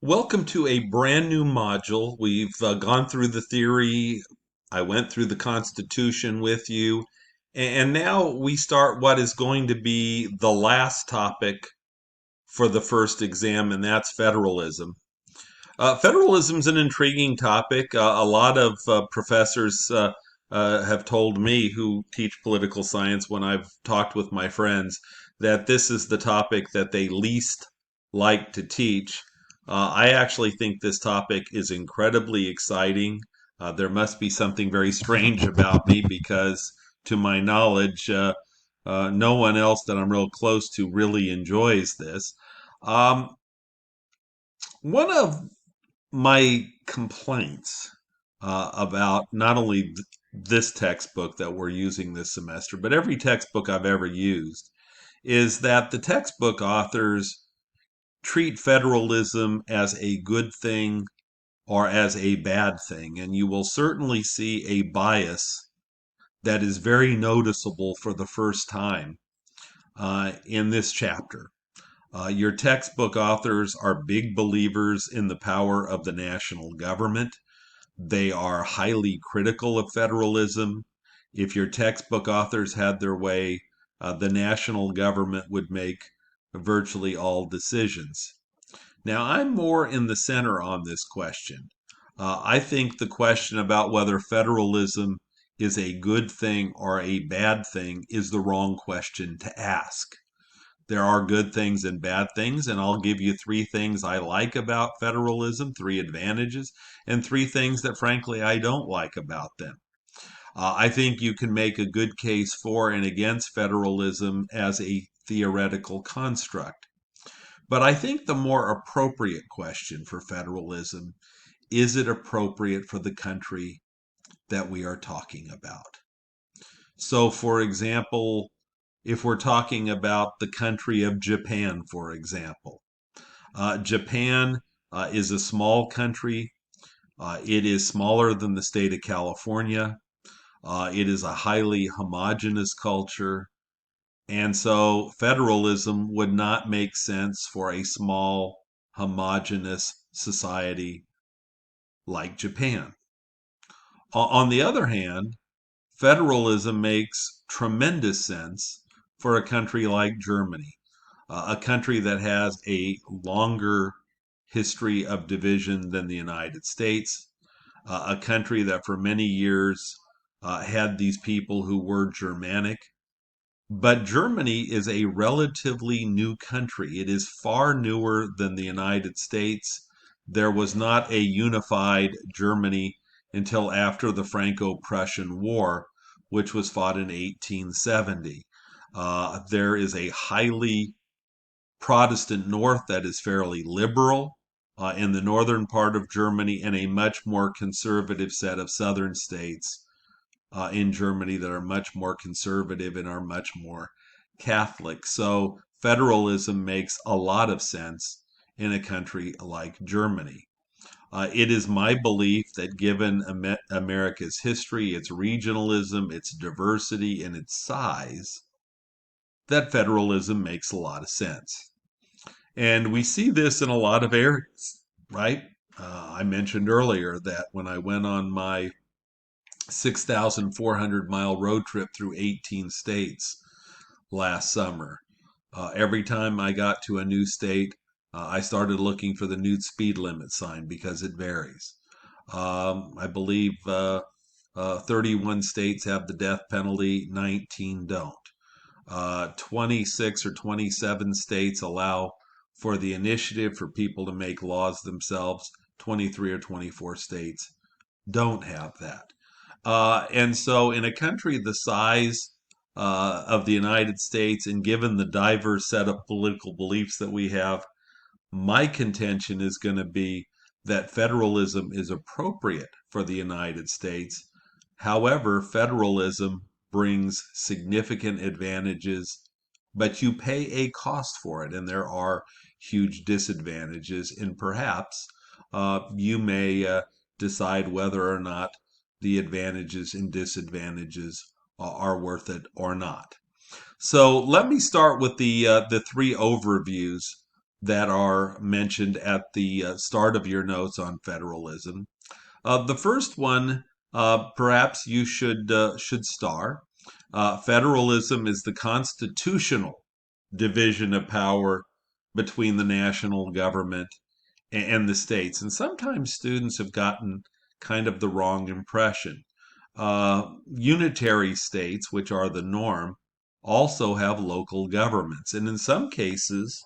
Welcome to a brand new module. We've gone through the theory. I went through the Constitution with you. And now we start what is going to be the last topic for the first exam, and that's federalism. Federalism is an intriguing topic. A lot of professors have told me who teach political science when I've talked with my friends that this is the topic that they least like to teach. I actually think this topic is incredibly exciting. There must be something very strange about me because, to my knowledge, no one else that I'm real close to really enjoys this. Um, One of my complaints about not only this textbook that we're using this semester, but every textbook I've ever used, is that the textbook authors treat federalism as a good thing or as a bad thing. And you will certainly see a bias that is very noticeable for the first time in this chapter. Your textbook authors are big believers in the power of the national government. They are highly critical of federalism. If your textbook authors had their way, the national government would make virtually all decisions. Now, I'm more in the center on this question. I think the question about whether federalism is a good thing or a bad thing is the wrong question to ask. There are good things and bad things, and I'll give you three things I like about federalism, three advantages, and three things that frankly I don't like about them. I think you can make a good case for and against federalism as a theoretical construct. But I think the more appropriate question for federalism is it appropriate for the country that we are talking about? So, for example, if we're talking about the country of Japan, for example, Japan is a small country. It is smaller than the state of California. It is a highly homogeneous culture. And so federalism would not make sense for a small, homogeneous society like Japan. On the other hand, federalism makes tremendous sense for a country like Germany, a country that has a longer history of division than the United States, a country that for many years had these people who were Germanic. But Germany is a relatively new country. It is far newer than the United States. There was not a unified Germany until after the Franco-Prussian War, which was fought in 1870. There is a highly Protestant north that is fairly liberal in the northern part of Germany, and a much more conservative set of southern states in Germany that are much more conservative and are much more Catholic. So federalism makes a lot of sense in a country like Germany. It is my belief that given America's history, its regionalism, its diversity, and its size, that federalism makes a lot of sense. And we see this in a lot of areas, right? I mentioned earlier that when I went on my 6,400-mile road trip through 18 states last summer. Every time I got to a new state, I started looking for the new speed limit sign because it varies. I believe 31 states have the death penalty, 19 don't. 26 or 27 states allow for the initiative for people to make laws themselves. 23 or 24 states don't have that. And so, in a country the size of the United States, and given the diverse set of political beliefs that we have, my contention is going to be that federalism is appropriate for the United States. However, federalism brings significant advantages, but you pay a cost for it, and there are huge disadvantages, and perhaps you may decide whether or not the advantages and disadvantages are worth it or not. So let me start with the three overviews that are mentioned at the start of your notes on federalism. The first one, perhaps you should star. Federalism is the constitutional division of power between the national government and the states. And sometimes students have gotten kind of the wrong impression. Unitary states, which are the norm, also have local governments. And in some cases,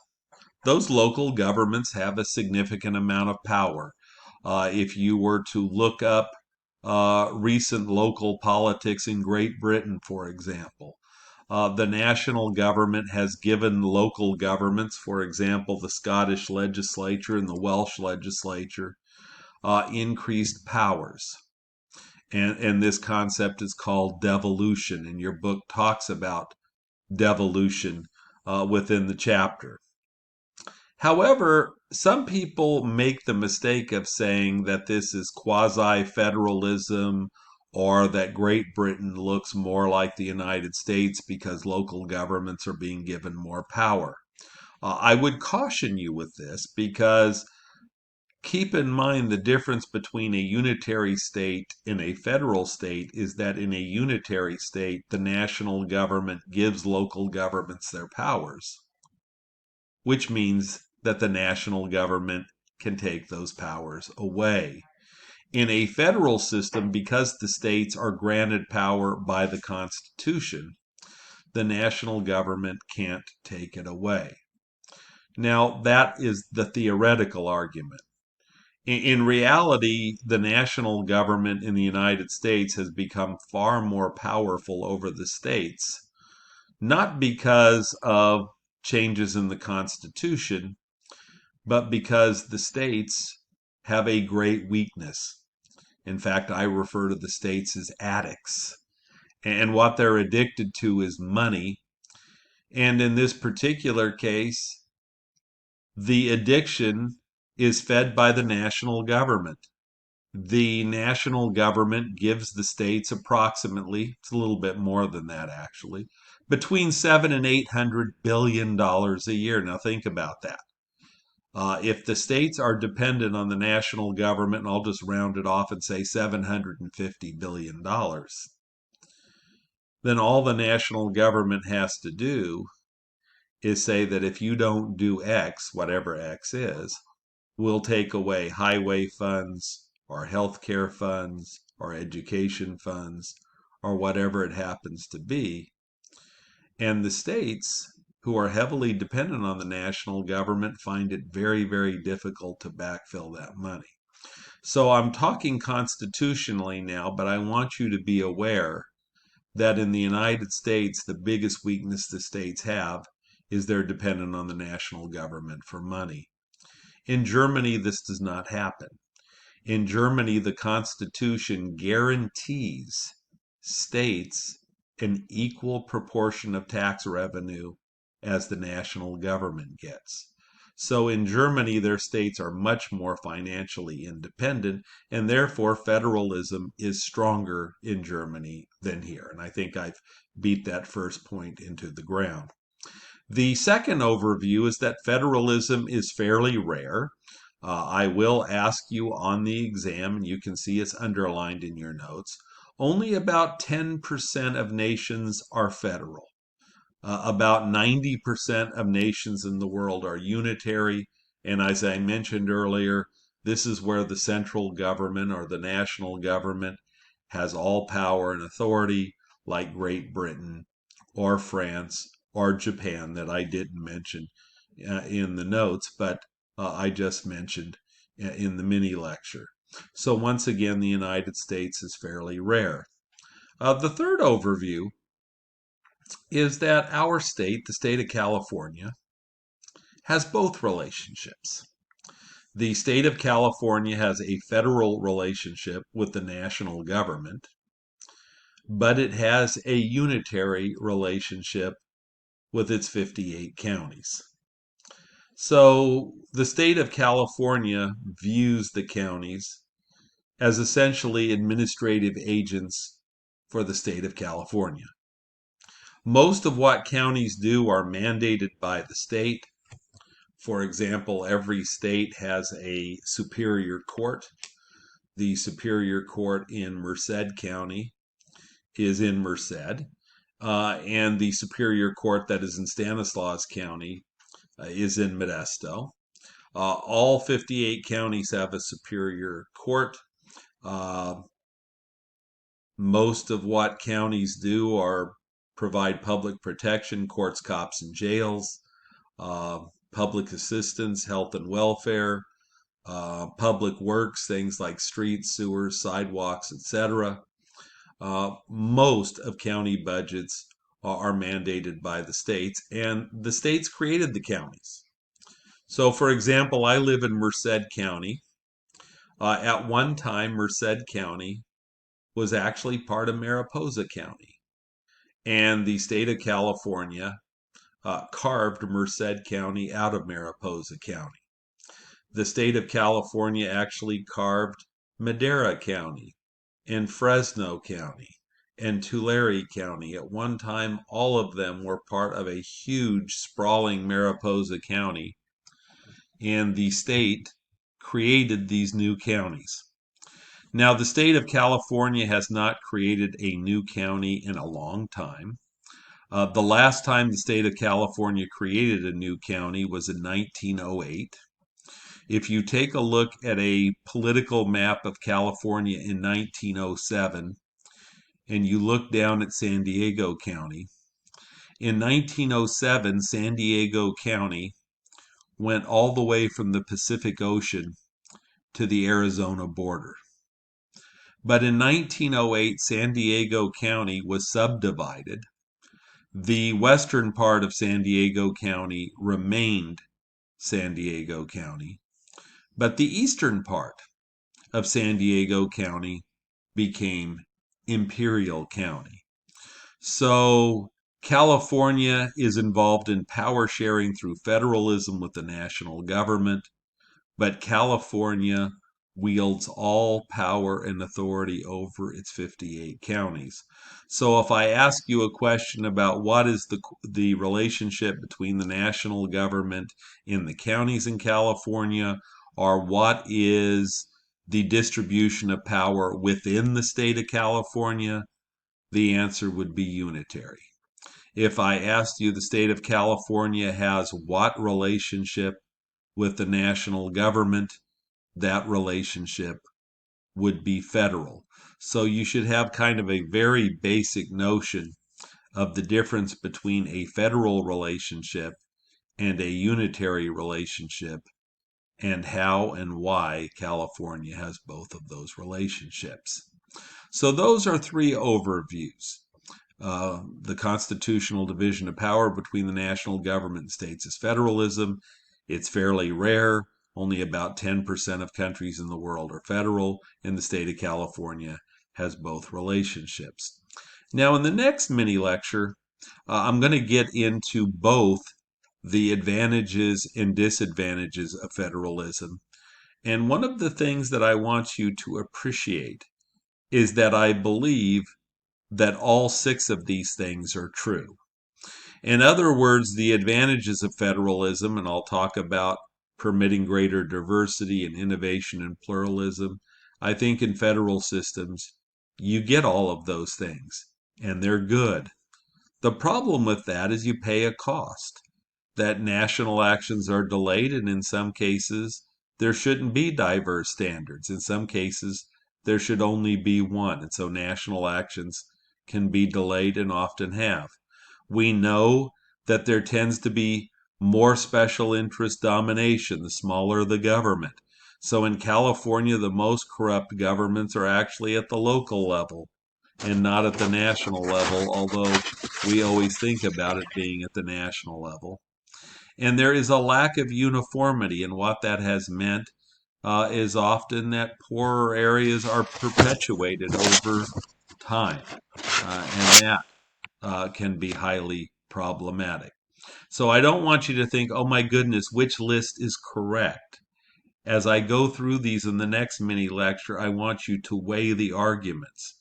those local governments have a significant amount of power. If you were to look up recent local politics in Great Britain, for example, the national government has given local governments, for example, the Scottish legislature and the Welsh legislature, increased powers. And this concept is called devolution, and your book talks about devolution within the chapter. However, some people make the mistake of saying that this is quasi-federalism or that Great Britain looks more like the United States because local governments are being given more power. I would caution you with this because keep in mind the difference between a unitary state and a federal state is that in a unitary state, the national government gives local governments their powers, which means that the national government can take those powers away. In a federal system, because the states are granted power by the Constitution, the national government can't take it away. Now, that is the theoretical argument. In reality, the national government in the United States has become far more powerful over the states, not because of changes in the Constitution, but because the states have a great weakness. In fact, I refer to the states as addicts. And what they're addicted to is money. And in this particular case, the addiction is fed by the national government. The national government gives the states approximately, it's a little bit more than that actually, between $700 and $800 billion a year. Now think about that. If the states are dependent on the national government, and I'll just round it off and say $750 billion, then all the national government has to do is say that if you don't do X, whatever X is, we'll take away highway funds or healthcare funds or education funds or whatever it happens to be. And the states, who are heavily dependent on the national government, find it very, very difficult to backfill that money. So I'm talking constitutionally now, but I want you to be aware that in the United States, the biggest weakness the states have is they're dependent on the national government for money. In Germany, this does not happen. In Germany, the Constitution guarantees states an equal proportion of tax revenue as the national government gets. So in Germany, their states are much more financially independent, and therefore federalism is stronger in Germany than here. And I think I've beat that first point into the ground. The second overview is that federalism is fairly rare. I will ask you on the exam, and you can see it's underlined in your notes, only about 10% of nations are federal. About 90% of nations in the world are unitary, and as I mentioned earlier, this is where the central government or the national government has all power and authority, like Great Britain or France or Japan, that I didn't mention in the notes, but I just mentioned in the mini lecture. So once again, the United States is fairly rare. The third overview is that our state, the state of California, has both relationships. The state of California has a federal relationship with the national government, but it has a unitary relationship with its 58 counties. So the state of California views the counties as essentially administrative agents for the state of California. Most of what counties do are mandated by the state. For example, every state has a superior court. The superior court in Merced County is in Merced, and the superior court that is in Stanislaus County is in Modesto. All 58 counties have a superior court. Uh, Most of what counties do are provide public protection, courts, cops, and jails, uh, public assistance, health and welfare, public works, things like streets, sewers, sidewalks, etc. Most of county budgets are mandated by the states, and the states created the counties. So, for example, I live in Merced County. At one time, Merced County was actually part of Mariposa County, and the state of California carved Merced County out of Mariposa County. The state of California actually carved Madera County and Fresno County and Tulare County. At one time, all of them were part of a huge, sprawling Mariposa County, and the state created these new counties. Now, the state of California has not created a new county in a long time. The last time the state of California created a new county was in 1908. If you take a look at a political map of California in 1907 and you look down at San Diego County, in 1907, San Diego County went all the way from the Pacific Ocean to the Arizona border. But in 1908, San Diego County was subdivided. The western part of San Diego County remained San Diego County, but the eastern part of San Diego County became Imperial County. So California is involved in power sharing through federalism with the national government, but California wields all power and authority over its 58 counties. So if I ask you a question about what is the relationship between the national government in the counties in California, or what is the distribution of power within the state of California, the answer would be unitary. If I asked you the state of California has what relationship with the national government, that relationship would be federal. So you should have kind of a very basic notion of the difference between a federal relationship and a unitary relationship, and how and why California has both of those relationships. So those are three overviews. The constitutional division of power between the national government and states is federalism. It's fairly rare. Only about 10% of countries in the world are federal, and the state of California has both relationships. Now, in the next mini lecture, I'm going to get into both the advantages and disadvantages of federalism. And one of the things that I want you to appreciate is that I believe that all six of these things are true. In other words, the advantages of federalism, and I'll talk about permitting greater diversity and innovation and pluralism. I think in federal systems, you get all of those things, and they're good. The problem with that is you pay a cost, that national actions are delayed, and in some cases, there shouldn't be diverse standards. In some cases, there should only be one, and so national actions can be delayed and often have. We know that there tends to be more special interest domination the smaller the government. So in California, the most corrupt governments are actually at the local level and not at the national level, although we always think about it being at the national level. And there is a lack of uniformity, and what that has meant is often that poorer areas are perpetuated over time, and that can be highly problematic. So I don't want you to think, oh my goodness, which list is correct? As I go through these in the next mini lecture, I want you to weigh the arguments.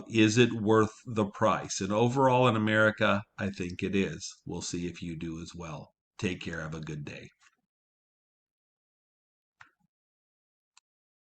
Is it worth the price? And overall in America, I think it is. We'll see if you do as well. Take care. Have a good day.